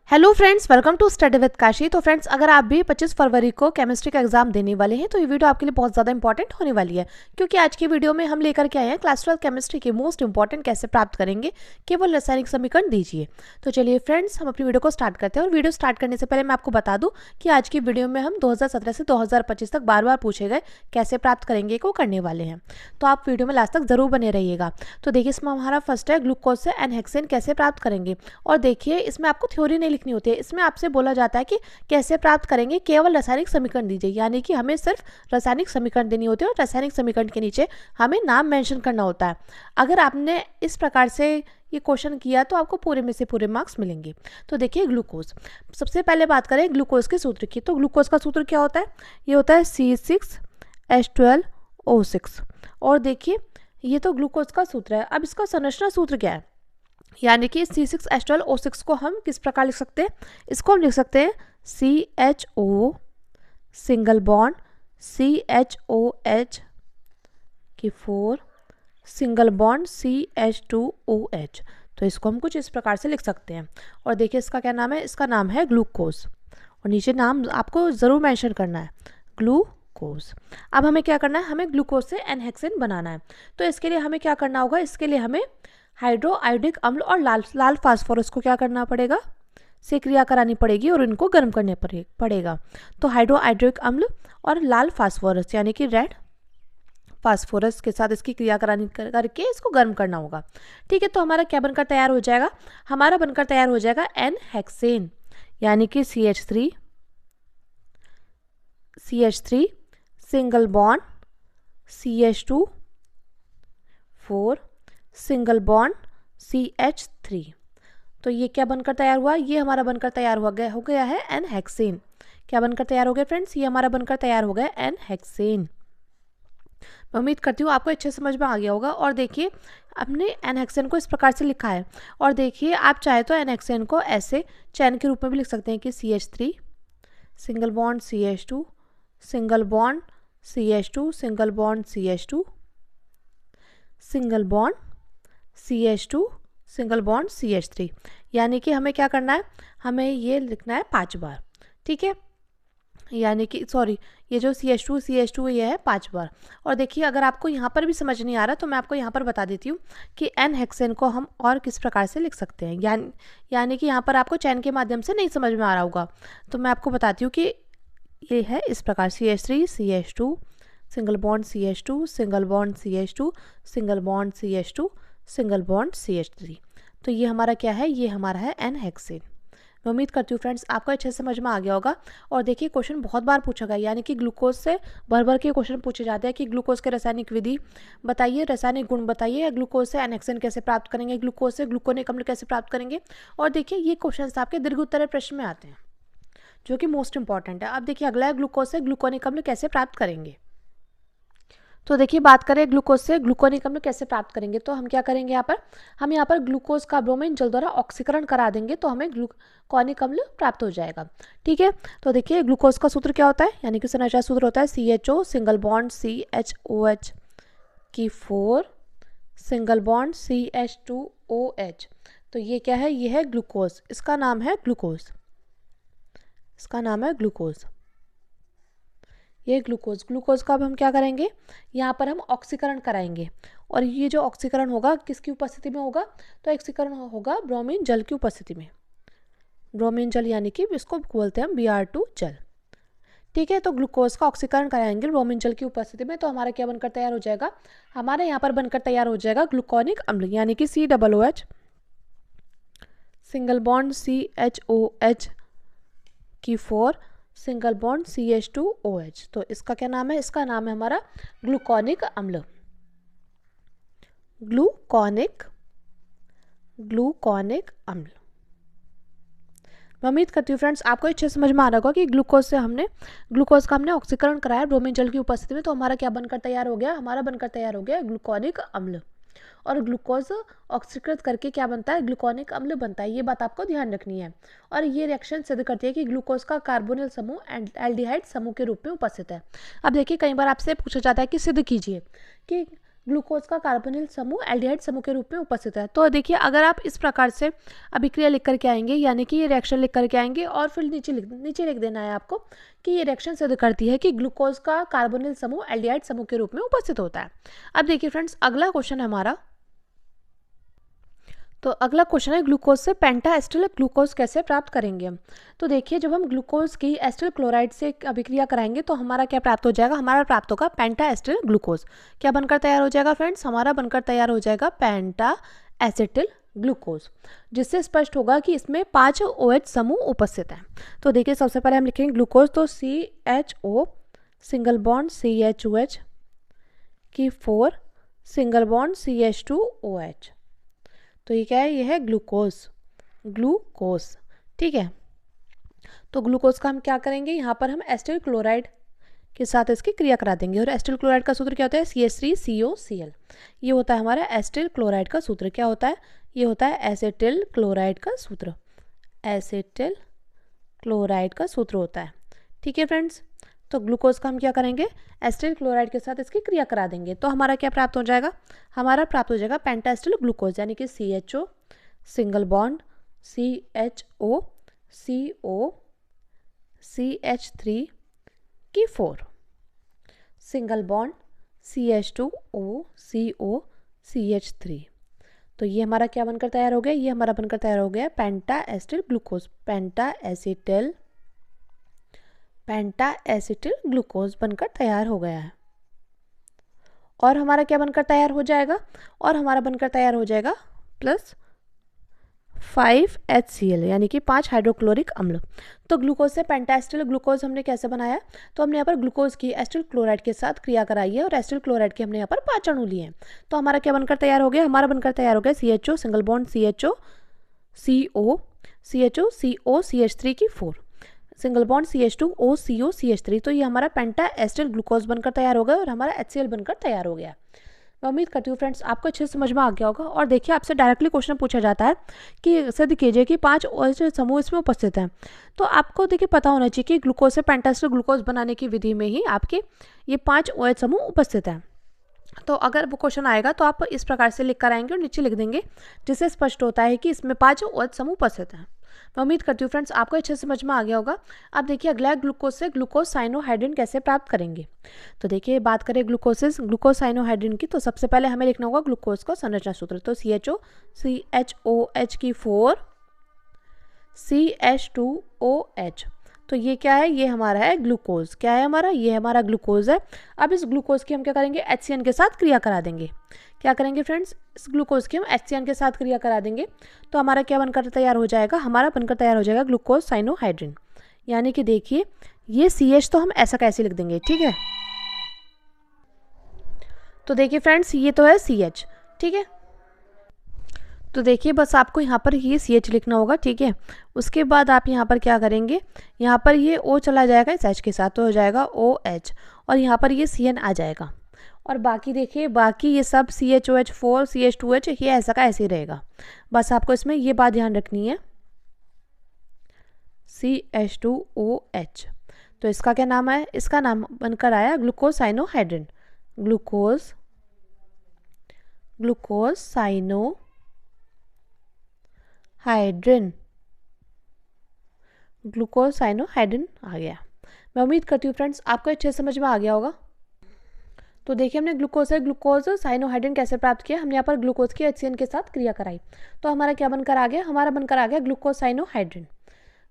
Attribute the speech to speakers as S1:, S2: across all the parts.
S1: Hello friends, welcome to study with Kashi. तो friends, अगर आप भी 25 फरवरी को केमिस्ट्री का एग्जाम देने वाले हैं तो ये वीडियो आपके लिए बहुत ज़्यादा इंपॉर्टेंट होने वाली है, क्योंकि आज की वीडियो में हम लेकर के आए हैं क्लास 12 केमिस्ट्री के मोस्ट इंपॉर्टेंट कैसे प्राप्त करेंगे केवल रासायनिक समीकरण दीजिए। तो चलिए फ्रेंड्स, हम अपनी वीडियो को स्टार्ट करते हैं। और वीडियो स्टार्ट करने से पहले मैं आपको बता दूँ कि आज की वीडियो में हम 2017 से 2025 तक बार बार पूछे गए कैसे प्राप्त करेंगे को करने वाले हैं, तो आप वीडियो में लास्ट तक जरूर बने रहिएगा। तो देखिए, इसमें हमारा फर्स्ट है ग्लूकोज से एन हेक्सेन कैसे प्राप्त करेंगे। और देखिए, इसमें आपको थ्योरी नहीं लिखनी होती है, इसमें आपसे बोला जाता है कि कैसे प्राप्त करेंगे केवल रासायनिक समीकरण दीजिए, यानी कि हमें सिर्फ रासायनिक समीकरण देनी होती है और रासायनिक समीकरण के नीचे हमें नाम मेंशन करना होता है। अगर आपने इस प्रकार से ये क्वेश्चन किया तो आपको पूरे में से पूरे मार्क्स मिलेंगे। तो देखिए, ग्लूकोज, सबसे पहले बात करें ग्लूकोज के सूत्र की। तो ग्लूकोज का सूत्र क्या होता है? ये होता है C6H12O6। और देखिए, ये तो ग्लूकोज का सूत्र है। अब इसका संरचना सूत्र क्या है, यानी कि C6H12O6 को हम किस प्रकार लिख सकते हैं? इसको हम लिख सकते हैं CHO सिंगल बॉन्ड CHOH की 4 सिंगल बॉन्ड CH2OH। तो इसको हम कुछ इस प्रकार से लिख सकते हैं। और देखिए, इसका क्या नाम है? इसका नाम है ग्लूकोज। और नीचे नाम आपको ज़रूर मेंशन करना है, ग्लूकोज। अब हमें क्या करना है? हमें ग्लूकोज से एन हेक्सेन बनाना है। तो इसके लिए हमें क्या करना होगा? इसके लिए हमें हाइड्रोआयोडिक अम्ल और लाल फास्फोरस को क्या करना पड़ेगा? से क्रिया करानी पड़ेगी और इनको गर्म करने पड़ेगा। तो हाइड्रोआयोडिक अम्ल और लाल फास्फोरस यानी कि रेड फास्फोरस के साथ इसकी क्रिया करानी करके इसको गर्म करना होगा। ठीक है, तो हमारा क्या बनकर तैयार हो जाएगा? हमारा बनकर तैयार हो जाएगा एन हेक्सेन, यानी कि CH3 single bond CH2 4 single bond CH3। तो ये क्या बनकर तैयार हुआ? ये हमारा बनकर तैयार हो गया है एन हेक्सेन। क्या बनकर तैयार हो गया फ्रेंड्स? ये हमारा बनकर तैयार हो गया एन हेक्सेन। मैं उम्मीद करती हूँ आपको अच्छे समझ में आ गया होगा। और देखिए, हमने एन हेक्सेन को इस प्रकार से लिखा है। और देखिए, आप चाहे तो एन हेक्सेन को ऐसे चैन के रूप में भी लिख सकते हैं कि CH3 single bond CH2 single bond CH2 single bond CH2 single bond CH2 single bond CH3। यानी कि हमें क्या करना है? हमें ये लिखना है 5 बार। ठीक है, यानी कि सॉरी, ये जो CH2 ये है 5 बार। और देखिए, अगर आपको यहाँ पर भी समझ नहीं आ रहा तो मैं आपको यहाँ पर बता देती हूँ कि एन हेक्सेन को हम और किस प्रकार से लिख सकते हैं। यानी कि यहाँ पर आपको चैन के माध्यम से नहीं समझ में आ रहा होगा, तो मैं आपको बताती हूँ कि ये है इस प्रकार CH3 CH2 single bond CH2 single bond CH2 single bond CH2 single bond CH3। तो ये हमारा क्या है? ये हमारा है एन हेक्सेन। मैं उम्मीद करती हूँ फ्रेंड्स आपको अच्छे से समझ में आ गया होगा। और देखिए, क्वेश्चन बहुत बार पूछा गया, यानी कि ग्लूकोज से भर भर के क्वेश्चन पूछे जाते हैं कि ग्लूकोज के रासायनिक विधि बताइए, रासायनिक गुण बताइए, या ग्लूकोज से एन हेक्सेन कैसे प्राप्त करेंगे, ग्लूकोज से ग्लूकोनिक अम्ल कैसे प्राप्त करेंगे। और देखिए, ये क्वेश्चन आपके दीर्घ उत्तरीय प्रश्न में आते हैं, जो कि मोस्ट इंपॉर्टेंट है। अब देखिए, अगला है ग्लूकोज से ग्लूकोनिक अम्ल कैसे प्राप्त करेंगे। तो देखिए, बात करें ग्लूकोज से ग्लूकोनिक अम्ल कैसे प्राप्त करेंगे, तो हम क्या करेंगे? हम यहाँ पर ग्लूकोज का ब्रोमीन जल द्वारा ऑक्सीकरण करा देंगे, तो हमें ग्लूकोनिक अम्ल प्राप्त हो जाएगा। ठीक है, तो देखिए, ग्लूकोज का सूत्र क्या होता है? यानी कि संरचना सूत्र होता है CHO सिंगल बॉन्ड CHOH की 4 सिंगल बॉन्ड CH2OH। तो ये क्या है? ये है ग्लूकोज। इसका नाम है ग्लूकोज। इसका नाम है ग्लूकोज। ये ग्लूकोज का अब हम क्या करेंगे? यहाँ पर हम ऑक्सीकरण कराएंगे। और ये जो ऑक्सीकरण होगा किसकी उपस्थिति में होगा? तो ऑक्सीकरण होगा ब्रोमीन जल की उपस्थिति में। ब्रोमीन जल यानी कि इसको बोलते हैं हम Br2 जल। ठीक है, तो ग्लूकोज का ऑक्सीकरण कराएंगे ब्रोमीन जल की उपस्थिति में, तो हमारा क्या बनकर तैयार हो जाएगा? हमारे यहाँ पर बनकर तैयार हो जाएगा ग्लूकोनिक अम्ल, यानी कि COOH सिंगल बॉन्ड CHOH की 4 सिंगल बॉन्ड CH2OH। तो इसका क्या नाम है? इसका नाम है हमारा ग्लूकोनिक अम्ल। ग्लूकोनिक अम्ल। मैं उम्मीद करती हूँ फ्रेंड्स आपको अच्छे समझ में आ रहा होगा कि ग्लूकोज का हमने ऑक्सीकरण कराया ब्रोमीन जल की उपस्थिति में, तो हमारा क्या बनकर तैयार हो गया? हमारा बनकर तैयार हो गया ग्लूकोनिक अम्ल। और ग्लूकोज ऑक्सीकृत करके क्या बनता है? ग्लूकोनिक अम्ल बनता है। ये बात आपको ध्यान रखनी है। और ये रिएक्शन सिद्ध करती है कि ग्लूकोज का कार्बोनिल समूह एल्डिहाइड समूह के रूप में उपस्थित है। अब देखिए, कई बार आपसे पूछा जाता है कि सिद्ध कीजिए कि ग्लूकोज का कार्बोनिल समूह एल्डिहाइड समूह के रूप में उपस्थित है। तो देखिए अगर आप इस प्रकार से अभिक्रिया लिख करके आएंगे, यानी कि ये रिएक्शन लिख करके आएंगे और फिर नीचे लिख देना है आपको कि ये रिएक्शन सिद्ध करती है कि ग्लूकोज का कार्बोनिल समूह एल्डिहाइड समूह के रूप में उपस्थित होता है। अब देखिए फ्रेंड्स, अगला क्वेश्चन है हमारा। तो अगला क्वेश्चन है ग्लूकोज से पेंटा एस्टिल ग्लूकोज कैसे प्राप्त करेंगे हम। तो देखिए जब हम ग्लूकोज की एस्टिल क्लोराइड से अभिक्रिया कराएंगे तो हमारा क्या प्राप्त हो जाएगा, हमारा प्राप्त होगा पेंटा एस्टिल ग्लूकोज। क्या बनकर तैयार हो जाएगा फ्रेंड्स, हमारा बनकर तैयार हो जाएगा पेंटा एसिटिल ग्लूकोज, जिससे स्पष्ट होगा कि इसमें 5 OH समूह उपस्थित हैं। तो देखिए सबसे पहले हम लिखेंगे ग्लूकोज, तो CHO सिंगल बॉन्ड CHOH की 4 सिंगल बॉन्ड CH2OH। तो ये क्या है, ये है ग्लूकोज। ठीक है, तो ग्लूकोज का हम क्या करेंगे, यहाँ पर हम एस्टिल क्लोराइड के साथ इसकी क्रिया करा देंगे। और एस्टिल क्लोराइड का सूत्र क्या होता है, CH3COCl। ये होता है हमारा एस्टिल क्लोराइड का सूत्र। क्या होता है, ये होता है एसिटिल क्लोराइड का सूत्र। एसिटिल क्लोराइड का सूत्र होता है। ठीक है फ्रेंड्स, तो ग्लूकोज का हम क्या करेंगे, एस्टिल क्लोराइड के साथ इसकी क्रिया करा देंगे। तो हमारा क्या प्राप्त हो जाएगा, हमारा प्राप्त हो जाएगा पेंटा एस्टिल ग्लूकोज, यानी कि CHO single bond CHO CO CH3 की 4 single bond CH2O CO CH3। तो ये हमारा क्या बनकर तैयार हो गया, ये हमारा बनकर तैयार हो गया पेंटा एस्टिल ग्लूकोज। पेंटा एसिटिल ग्लूकोज बनकर तैयार हो गया है। और हमारा क्या बनकर तैयार हो जाएगा, और हमारा बनकर तैयार हो जाएगा प्लस 5HCl, यानी कि 5 हाइड्रोक्लोरिक अम्ल। तो ग्लूकोज से पेंटा एस्टिल ग्लूकोज हमने कैसे बनाया, तो हमने यहाँ पर ग्लूकोज की एस्टिल क्लोराइड के साथ क्रिया कराई है और एस्टिल क्लोराइड के हमने यहाँ पर 5 अणु लिए हैं। तो हमारा क्या बनकर तैयार हो गया, हमारा बनकर तैयार हो गया CHO single bond CHO CO CH3 की 4 single bond CH2O CO CH3। तो ये हमारा पेंटा एस्टिल ग्लूकोज बनकर तैयार हो गया और हमारा HCl बनकर तैयार हो गया। मैं उम्मीद करती हूँ फ्रेंड्स आपको अच्छे से समझ में आ गया होगा। और देखिए आपसे डायरेक्टली क्वेश्चन पूछा जाता है कि सिद्ध कीजिए कि 5 OH समूह इसमें उपस्थित हैं। तो आपको देखिए पता होना चाहिए कि ग्लूकोज से पेंटा एस्टिल ग्लूकोज बनाने की विधि में ही आपके ये 5 OH समूह उपस्थित हैं। तो अगर वो क्वेश्चन आएगा तो आप इस प्रकार से लिख कर आएंगे और नीचे लिख देंगे, जिससे स्पष्ट होता है कि इसमें 5 OH समूह उपस्थित हैं। मैं उम्मीद करती हूँ फ्रेंड्स आपको अच्छे से समझ में आ गया होगा। अब देखिए अगला ग्लूकोज से ग्लूकोज साइनोहाइड्रिन कैसे प्राप्त करेंगे। तो देखिए बात करें ग्लूकोज साइनोहाइड्रिन की, तो सबसे पहले हमें लिखना होगा ग्लूकोज का संरचना सूत्र। तो CHOH की 4 CH2OH। तो ये क्या है, ये हमारा है ग्लूकोज। क्या है हमारा, ये हमारा ग्लूकोज है। अब इस ग्लूकोज की हम क्या करेंगे, HCN के साथ क्रिया करा देंगे। क्या करेंगे फ्रेंड्स, इस ग्लूकोज की हम HCN के साथ क्रिया करा देंगे। तो हमारा क्या बनकर तैयार हो जाएगा, हमारा बनकर तैयार हो जाएगा ग्लूकोज साइनोहाइड्रिन। यानी कि देखिए ये CH तो हम ऐसा कैसे लिख देंगे, ठीक है। तो देखिए फ्रेंड्स ये तो है CH, ठीक है। तो देखिए बस आपको यहाँ पर ये CH लिखना होगा, ठीक है। उसके बाद आप यहाँ पर क्या करेंगे, यहाँ पर ये O चला जाएगा इस H के साथ, तो हो जाएगा OH, और यहाँ पर ये CN आ जाएगा। और बाकी देखिए बाकी ये सब CHOH4 CH2H ये ऐसा का ऐसे ही रहेगा। बस आपको इसमें ये बात ध्यान रखनी है, CH2OH। तो इसका क्या नाम है, इसका नाम बनकर आया ग्लूकोज साइनोहाइड्रिन। ग्लूकोज साइनोहाइड्रिन आ गया। मैं उम्मीद करती हूँ फ्रेंड्स आपको अच्छे समझ में आ गया होगा। तो देखिए हमने ग्लूकोज साइनोहाइड्रिन कैसे प्राप्त किया, हमने यहाँ पर ग्लूकोज की HCN के साथ क्रिया कराई। तो हमारा क्या बनकर आ गया, हमारा बनकर आ गया ग्लूकोज साइनोहाइड्रिन।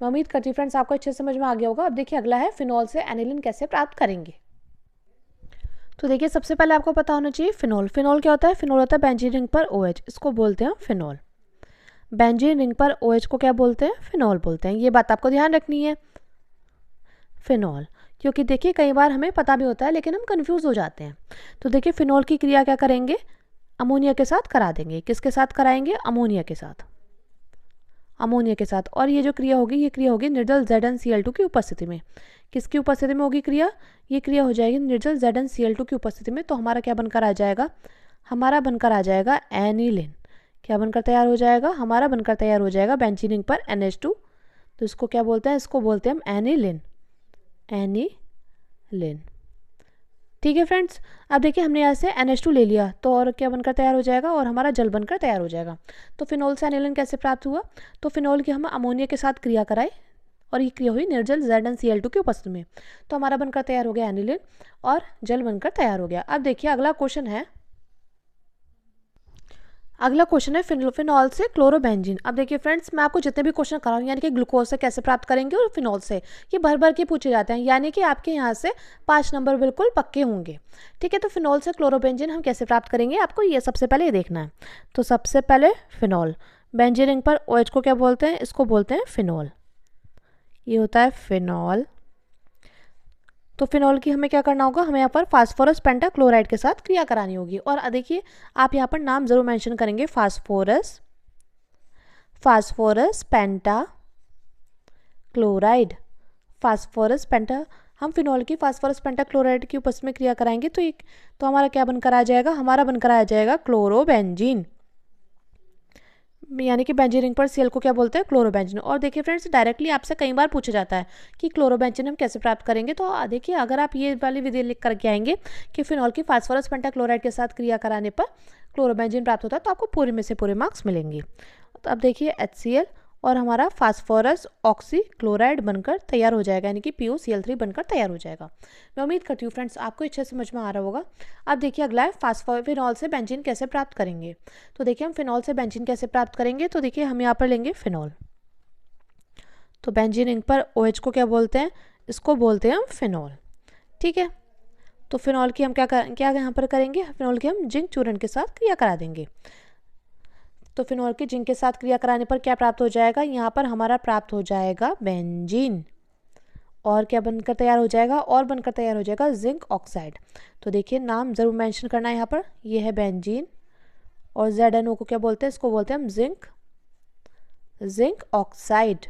S1: मैं उम्मीद करती हूँ फ्रेंड्स आपको अच्छे समझ में आ गया होगा। अब देखिए अगला है फिनॉल से एनिलीन कैसे प्राप्त करेंगे। तो देखिए सबसे पहले आपको पता होना चाहिए फिनॉल। फिनॉल क्या होता है, फिनॉल होता है बेंजीन रिंग पर OH, इसको बोलते हैं फिनॉल। बेंजीन रिंग पर OH को क्या बोलते हैं, फिनॉल बोलते हैं। ये बात आपको ध्यान रखनी है, फिनॉल। क्योंकि देखिए कई बार हमें पता भी होता है लेकिन हम कंफ्यूज हो जाते हैं। तो देखिए फिनॉल की क्रिया क्या करेंगे, अमोनिया के साथ करा देंगे। किसके साथ कराएंगे, अमोनिया के साथ। और ये जो क्रिया होगी, ये क्रिया होगी निर्जल ZnCl2 की उपस्थिति में। किसकी उपस्थिति में होगी क्रिया, ये क्रिया हो जाएगी निर्जल ZnCl2 की उपस्थिति में। तो हमारा क्या बनकर आ जाएगा, हमारा बनकर आ जाएगा एनिलीन। क्या बनकर तैयार हो जाएगा, हमारा बनकर तैयार हो जाएगा बेंजीन रिंग पर NH2। तो इसको क्या बोलते हैं, इसको बोलते हैं हम एनिलीन। ठीक है फ्रेंड्स, अब देखिए हमने यहाँ से NH2 ले लिया तो और क्या बनकर तैयार हो जाएगा, और हमारा जल बनकर तैयार हो जाएगा। तो फिनोल से एनिलीन कैसे प्राप्त हुआ, तो फिनोल की हम अमोनिया के साथ क्रिया कराए और ये क्रिया हुई निर्जल ZnCl2 की उपस्थिति में, तो हमारा बनकर तैयार हो गया एनिलीन और जल बनकर तैयार हो गया। अब देखिए अगला क्वेश्चन है फिनॉल से क्लोरोबेंजीन। अब देखिए फ्रेंड्स, मैं आपको जितने भी क्वेश्चन करा हूँ यानी कि ग्लूकोज से कैसे प्राप्त करेंगे और फिनॉल से, ये भर भर के पूछे जाते हैं, यानी कि आपके यहाँ से 5 नंबर बिल्कुल पक्के होंगे। ठीक है, तो फिनॉल से क्लोरोबेंजीन हम कैसे प्राप्त करेंगे, आपको ये सबसे पहले ये देखना है। तो सबसे पहले फिनॉल, बेंजीन रिंग पर OH को क्या बोलते हैं, इसको बोलते हैं फिनॉल, ये होता है फिनॉल। तो फिनॉल की हमें क्या करना होगा, हमें यहाँ पर फास्फोरस पेंटाक्लोराइड के साथ क्रिया करानी होगी। और देखिए आप यहाँ पर नाम जरूर मेंशन करेंगे, फास्फोरस पेंटाक्लोराइड, फास्फोरस पेंटा, हम फिनॉल की फास्फोरस पेंटाक्लोराइड की उपस्थिति में क्रिया कराएंगे तो हमारा क्या बनकर आ जाएगा, हमारा बनकर आ जाएगा क्लोरोबेंजीन, यानी कि बेंजीन रिंग पर Cl को क्या बोलते हैं, क्लोरोबेंजीन। और देखिए फ्रेंड्स, डायरेक्टली आपसे कई बार पूछा जाता है कि क्लोरोबेंजीन हम कैसे प्राप्त करेंगे। तो देखिए अगर आप ये वाली विधि लिख करके आएंगे कि फिनॉल की फास्फोरस पेंटाक्लोराइड के साथ क्रिया कराने पर क्लोरोबेंजीन प्राप्त होता है, तो आपको पूरे में से पूरे मार्क्स मिलेंगे। तो अब देखिए HCl और हमारा फास्फोरस ऑक्सीक्लोराइड बनकर तैयार हो जाएगा, यानी कि PuCl3 बनकर तैयार हो जाएगा। मैं उम्मीद करती हूँ फ्रेंड्स आपको अच्छे समझ में आ रहा होगा। अब देखिए अगला है फिनॉल से बेंजीन कैसे प्राप्त करेंगे। तो देखिए हम फिनॉल से बेंजीन कैसे प्राप्त करेंगे, तो देखिए हम यहाँ पर लेंगे फिनॉल, तो बेंजीन रिंग पर OH को क्या बोलते हैं, इसको बोलते हैं हम फिनॉल। ठीक है, तो फिनॉल की हम क्या यहाँ पर करेंगे, फिनॉल की हम जिंक चूर्ण के साथ क्रिया करा देंगे। तो फिनॉल की जिंक के साथ क्रिया कराने पर क्या प्राप्त हो जाएगा, यहाँ पर हमारा प्राप्त हो जाएगा बेंजीन, और क्या बनकर तैयार हो जाएगा, और बनकर तैयार हो जाएगा जिंक ऑक्साइड। तो देखिए नाम जरूर मेंशन करना है यहाँ पर, ये है बेंजीन और ZnO को क्या बोलते हैं, इसको बोलते हैं हम जिंक ऑक्साइड,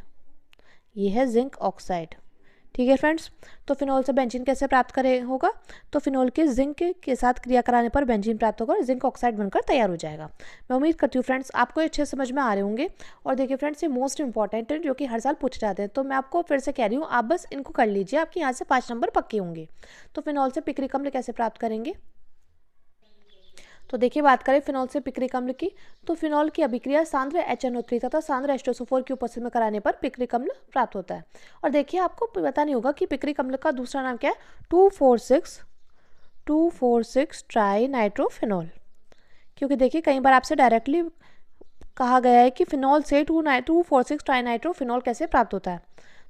S1: ये है जिंक ऑक्साइड। ठीक है फ्रेंड्स, तो फिनॉल से बेंजीन कैसे प्राप्त होगा, तो फिनॉल के जिंक के साथ क्रिया कराने पर बेंजीन प्राप्त होगा और जिंक ऑक्साइड बनकर तैयार हो जाएगा। मैं उम्मीद करती हूँ फ्रेंड्स आपको अच्छे समझ में आ रहे होंगे। और देखिए फ्रेंड्स, ये मोस्ट इंपॉर्टेंट है जो कि हर साल पूछे जाते हैं, तो मैं आपको फिर से कह रही हूँ, आप बस इनको कर लीजिए, आपके यहाँ से 5 नंबर पक्के होंगे। तो फिनॉल से पिक्रिक अम्ल कैसे प्राप्त करेंगे, तो देखिए बात करें फिनॉल से पिक्रिक अम्ल की, तो फिनॉल की अभिक्रिया सांद्र HNO3 तथा सांद्र H2SO4 की उपस्थिति में कराने पर पिक्रिक अम्ल प्राप्त होता है। और देखिए आपको पता नहीं होगा कि पिक्रिक अम्ल का दूसरा नाम क्या है, 2,4,6 ट्राई नाइट्रोफिनॉल, क्योंकि देखिए कई बार आपसे डायरेक्टली कहा गया है कि फिनॉल से 2,4,6 ट्राई नाइट्रोफिनॉल कैसे प्राप्त होता है,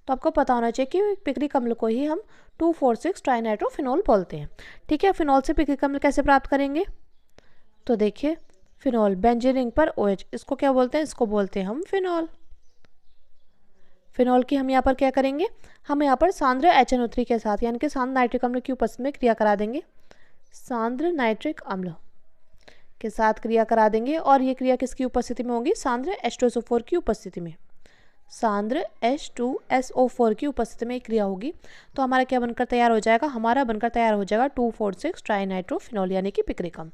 S1: तो आपको पता होना चाहिए कि पिक्रिक अम्ल को ही हम 2,4,6 ट्राई नाइट्रोफिनॉल बोलते हैं। ठीक है, फिनॉल से पिक्रिक अम्ल कैसे प्राप्त करेंगे, तो देखिए फिनॉल, बेंजीन रिंग पर OH, इसको क्या बोलते हैं, इसको बोलते हैं हम फिनॉल। फिनॉल की हम यहाँ पर क्या करेंगे, हम यहाँ पर सांद्र HNO3 के साथ यानी कि सांद्र नाइट्रिक अम्ल की उपस्थिति में क्रिया करा देंगे, सांद्र नाइट्रिक अम्ल के साथ क्रिया करा देंगे। और ये क्रिया किसकी उपस्थिति में होगी, सांद्र H2SO4 की उपस्थिति में, सांद्र H2SO4 की उपस्थिति में क्रिया होगी। तो हमारा क्या बनकर तैयार हो जाएगा, हमारा बनकर तैयार हो जाएगा 2,4,6 ट्राई नाइट्रोफिनॉल, यानी कि पिक्रिक अम्ल।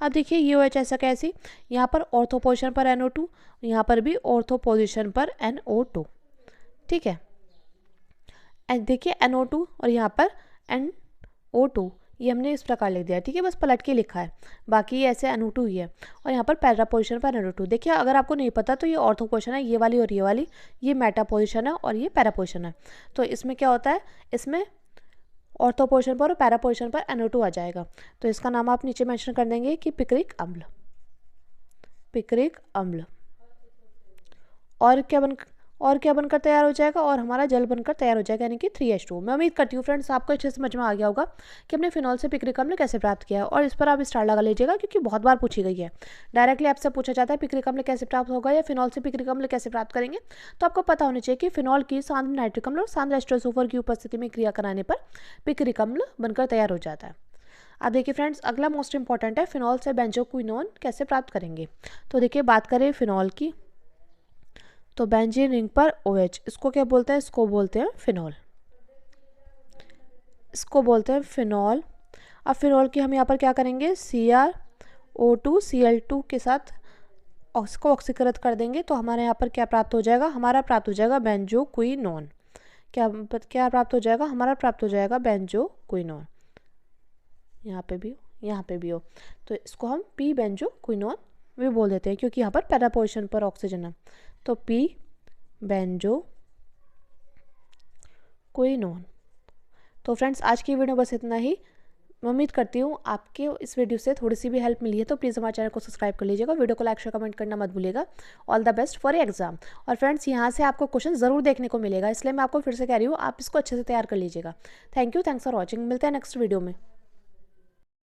S1: अब देखिए ये OH ऐसा कैसी, यहाँ पर ऑर्थो पोजीशन पर NO2, यहाँ पर भी ऑर्थो पोजीशन पर NO2। ठीक है, देखिए NO2 और यहाँ पर NO2, ये हमने इस प्रकार लिख दिया। ठीक है, बस पलट के लिखा है, बाकी ये ऐसे NO2 ही है। और यहाँ पर पैरा पोजीशन पर NO2। देखिए अगर आपको नहीं पता तो ये ऑर्थो पोजीशन है, ये वाली और ये वाली, ये मेटा पोजीशन है और ये पैरा पोजीशन है। तो इसमें क्या होता है, इसमें ऑर्थो पोजीशन पर और पैरा पोजीशन पर NO2 आ जाएगा, तो इसका नाम आप नीचे मेंशन कर देंगे कि पिक्रिक अम्ल, पिक्रिक अम्ल। और क्या बनकर तैयार हो जाएगा, और हमारा जल बनकर तैयार हो जाएगा, यानी कि 3H2। मैं उम्मीद करती हूँ फ्रेंड्स आपको अच्छे से समझ में आ गया होगा कि हमने फिनॉल से पिक्रिक अम्ल कैसे प्राप्त किया है। और इस पर आप स्टार लगा लीजिएगा, क्योंकि बहुत बार पूछी गई है, डायरेक्टली आपसे पूछा जाता है पिक्रिक अम्ल कैसे प्राप्त होगा या फिनॉल से पिक्रिक अम्ल कैसे प्राप्त करेंगे। तो आपको पता होना चाहिए कि फिनॉल की सांद्र नाइट्रिक अम्ल और सांद्र H2SO4 की उपस्थिति में क्रिया कराने पर पिक्रिक अम्ल बनकर तैयार हो जाता है। अब देखिए फ्रेंड्स, अगला मोस्ट इंपॉर्टेंट है, फिनॉल से बेंजोक्विनोन कैसे प्राप्त करेंगे। तो देखिए बात करें फिनॉल की, तो बेंजीन रिंग पर OH, इसको क्या बोलते हैं, इसको बोलते हैं फिनॉल, इसको बोलते हैं फिनॉल। अब फिनॉल की हम यहाँ पर क्या करेंगे, CrO2Cl2 के साथ इसको ऑक्सीकृत कर देंगे, तो हमारे यहाँ पर क्या प्राप्त हो जाएगा, हमारा प्राप्त हो जाएगा बेंजोक्विनोन। क्या प्राप्त हो जाएगा, हमारा प्राप्त हो जाएगा बेंजोक्विनोन। यहाँ पे भी हो, यहाँ पे भी हो, तो इसको हम पी बेंजो क्विनोन भी बोल देते हैं क्योंकि यहाँ पर पहला पोजीशन पर ऑक्सीजन है। तो पी बेंजो क्विनोन। तो फ्रेंड्स आज की वीडियो बस इतना ही। मैं उम्मीद करती हूँ आपके इस वीडियो से थोड़ी सी भी हेल्प मिली है, तो प्लीज़ हमारे चैनल को सब्सक्राइब कर लीजिएगा, वीडियो को लाइक शेयर कमेंट करना मत भूलिएगा। All the best for exam. और फ्रेंड्स यहाँ से आपको क्वेश्चन ज़रूर देखने को मिलेगा, इसलिए मैं आपको फिर से कह रही हूँ आप इसको अच्छे से तैयार कर लीजिएगा। Thank you, thanks for watching. मिलते हैं नेक्स्ट वीडियो में।